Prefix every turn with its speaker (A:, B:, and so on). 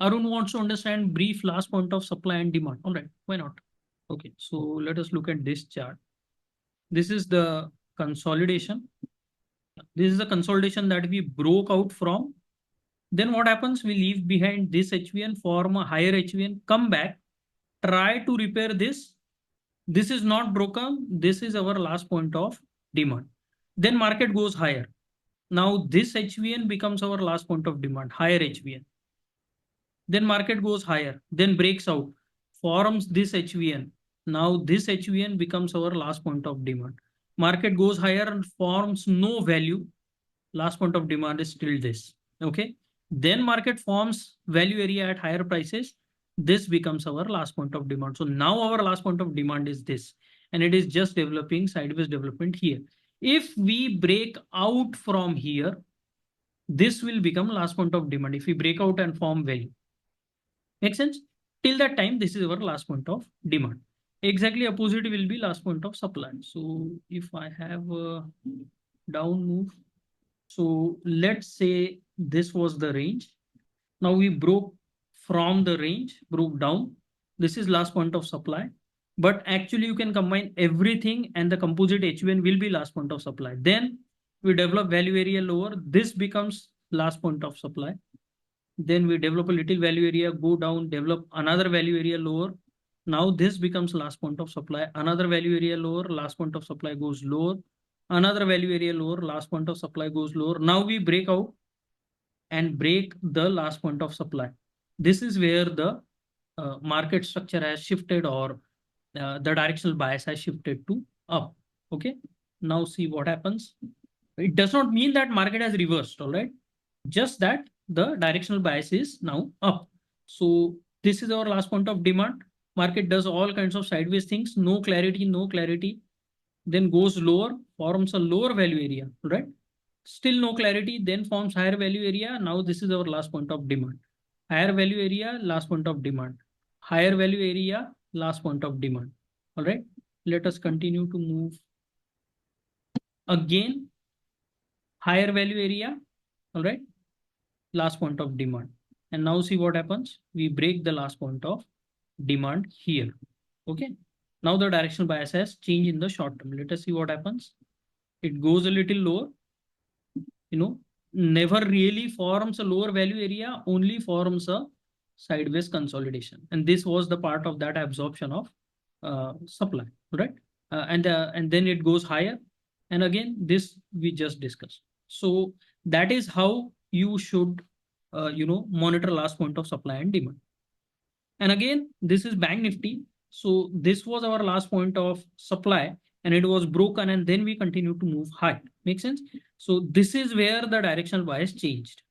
A: Arun wants to understand brief last point of supply and demand. All right, why not? Okay, so let us look at this chart. This is the consolidation. This is the consolidation that we broke out from. Then what happens? We leave behind this HVN, form a higher HVN, come back, try to repair this. This is not broken. This is our last point of demand. Then market goes higher. Now this HVN becomes our last point of demand, higher HVN. Then market goes higher, then breaks out, forms this HVN. Now this HVN becomes our last point of demand. Market goes higher and forms no value. Last point of demand is still this. Okay. Then market forms value area at higher prices. This becomes our last point of demand. So now our last point of demand is this, and it is just developing sideways development here. If we break out from here, this will become last point of demand. If we break out and form value. Make sense? Till that time, this is our last point of demand. Exactly opposite will be last point of supply. So if I have a down move, so let's say this was the range. Now we broke from the range, broke down. This is last point of supply. But actually you can combine everything and the composite HUN will be last point of supply. Then we develop value area lower. This becomes last point of supply. Then we develop a little value area, go down, develop another value area lower. Now this becomes last point of supply. Another value area lower, last point of supply goes lower. Another value area lower, last point of supply goes lower. Now we break out and break the last point of supply. This is where the market structure has shifted, or the directional bias has shifted to up. Okay. Now see what happens. It does not mean that market has reversed. All right. Just that the directional bias is now up. So this is our last point of demand. Market does all kinds of sideways things. No clarity, no clarity. Then goes lower, forms a lower value area, right? Still no clarity, then forms higher value area. Now this is our last point of demand. Higher value area, last point of demand. Higher value area, last point of demand. All right. Let us continue to move. Again, higher value area. All right. Last point of demand. And now see what happens. We break the last point of demand here. Okay. Now the directional bias has changed in the short term. Let us see what happens. It goes a little lower. Never really forms a lower value area, only forms a sideways consolidation. And this was the part of that absorption of supply, right? And then it goes higher. And again, this we just discussed. So that is how you should, monitor last point of supply and demand. And again, this is Bank Nifty. So this was our last point of supply and it was broken and then we continue to move high. Make sense? So this is where the directional bias changed.